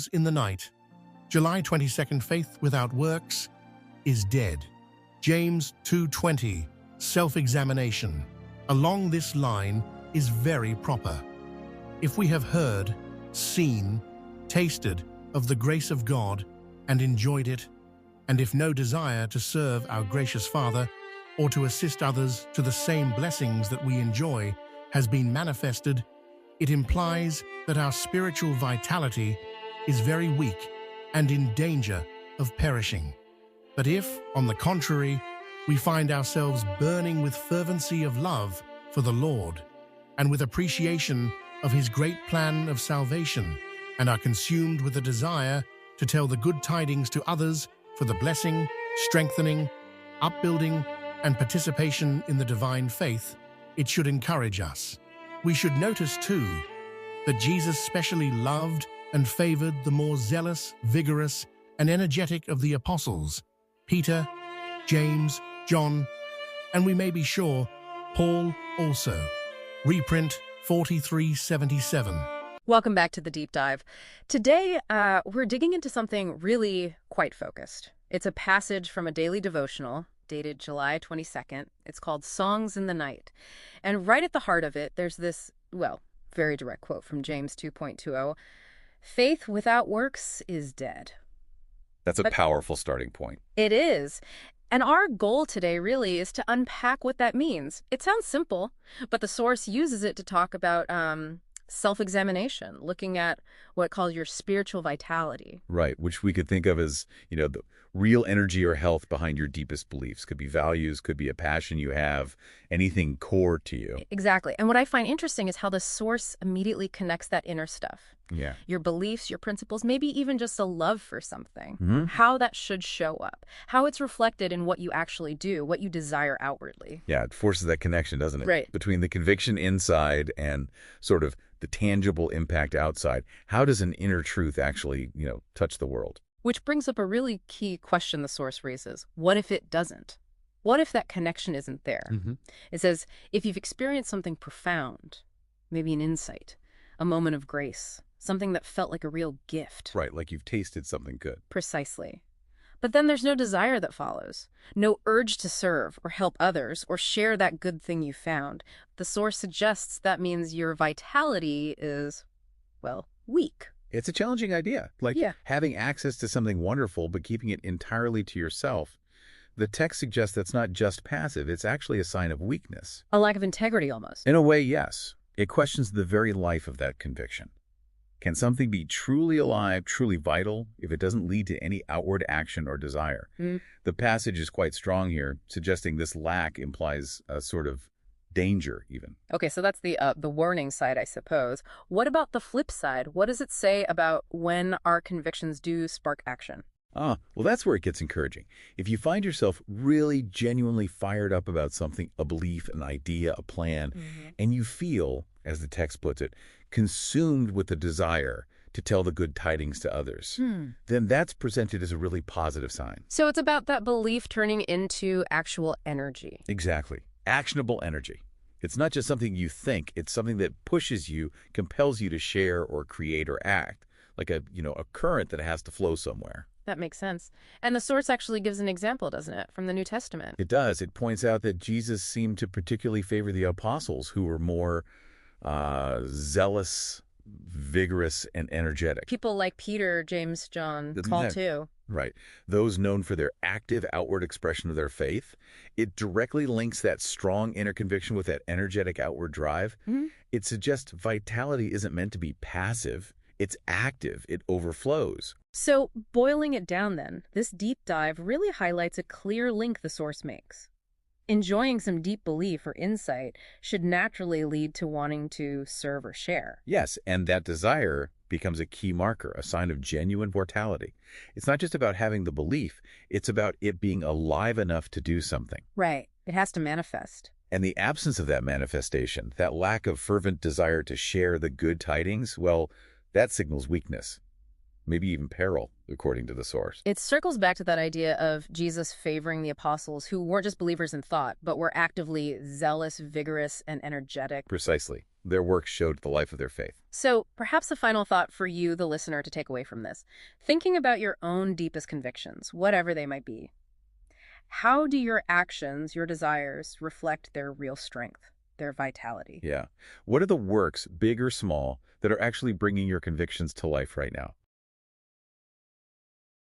Songs in the Night. July 22nd, faith without works is dead. James 2:20, self-examination. Along this line is very proper. If we have heard, seen, tasted of the grace of God and enjoyed it, and if no desire to serve our gracious Father or to assist others to the same blessings that we enjoy has been manifested, it implies that our spiritual vitality is very weak and in danger of perishing. But if, on the contrary, we find ourselves burning with fervency of love for the Lord and with appreciation of His great plan of salvation, and are consumed with a desire to tell the good tidings to others for the blessing, strengthening, upbuilding, and participation in the divine faith, it should encourage us. We should notice, too, that Jesus specially loved and favored the more zealous, vigorous, and energetic of the apostles, Peter, James, John, and we may be sure, Paul also. Reprint 4377. Welcome back to The Deep Dive. Today, we're digging into something really quite focused. It's a passage from a daily devotional dated July 22nd. It's called Songs in the Night. And right at the heart of it, there's this, well, very direct quote from James 2:20. Faith without works is dead. That's a powerful starting point. It is. And our goal today really is to unpack what that means. It sounds simple, but the source uses it to talk about self-examination, looking at what it calls your spiritual vitality. Right, which we could think of as, the real energy or health behind your deepest beliefs. Could be values, could be a passion you have, anything core to you. Exactly. And what I find interesting is how the source immediately connects that inner stuff. Yeah. Your beliefs, your principles, maybe even just a love for something. How that should show up. How it's reflected in what you actually do, what you desire outwardly. Yeah, it forces that connection, doesn't it? Right. Between the conviction inside and sort of the tangible impact outside. How does an inner truth actually, touch the world? Which brings up a really key question the source raises. What if it doesn't? What if that connection isn't there? It says, if you've experienced something profound, maybe an insight, a moment of grace, something that felt like a real gift. Right, like you've tasted something good. Precisely. But then there's no desire that follows, no urge to serve or help others or share that good thing you found. The source suggests that means your vitality is, well, weak. It's a challenging idea, like having access to something wonderful but keeping it entirely to yourself. The text suggests that's not just passive, it's actually a sign of weakness. A lack of integrity almost. In a way, yes. It questions the very life of that conviction. Can something be truly alive, truly vital, if it doesn't lead to any outward action or desire? The passage is quite strong here, suggesting this lack implies a sort of danger, even. Okay, so that's the warning side, I suppose. What about the flip side? What does it say about when our convictions do spark action? Well, that's where it gets encouraging. If you find yourself really genuinely fired up about something, a belief, an idea, a plan, and you feel, as the text puts it, consumed with the desire to tell the good tidings to others, then that's presented as a really positive sign. So it's about that belief turning into actual energy. Exactly. Actionable energy. It's not just something you think, it's something that pushes you, compels you to share or create or act, like a current that has to flow somewhere. That makes sense. And the source actually gives an example, doesn't it, from the New Testament? It does. It points out that Jesus seemed to particularly favor the apostles, who were more zealous, vigorous, and energetic. People like Peter, James, John, Paul too. Right. Those known for their active outward expression of their faith. It directly links that strong inner conviction with that energetic outward drive. It suggests vitality isn't meant to be passive. It's active. It overflows. So, boiling it down then, this deep dive really highlights a clear link the source makes. Enjoying some deep belief or insight should naturally lead to wanting to serve or share. Yes, and that desire becomes a key marker, a sign of genuine vitality. It's not just about having the belief, it's about it being alive enough to do something. Right. It has to manifest. And the absence of that manifestation, that lack of fervent desire to share the good tidings, well, that signals weakness. maybe even peril, according to the source. It circles back to that idea of Jesus favoring the apostles who weren't just believers in thought, but were actively zealous, vigorous, and energetic. Precisely. Their work showed the life of their faith. So perhaps a final thought for you, the listener, to take away from this. Thinking about your own deepest convictions, whatever they might be. How do your actions, your desires, reflect their real strength, their vitality? Yeah. What are the works, big or small, that are actually bringing your convictions to life right now?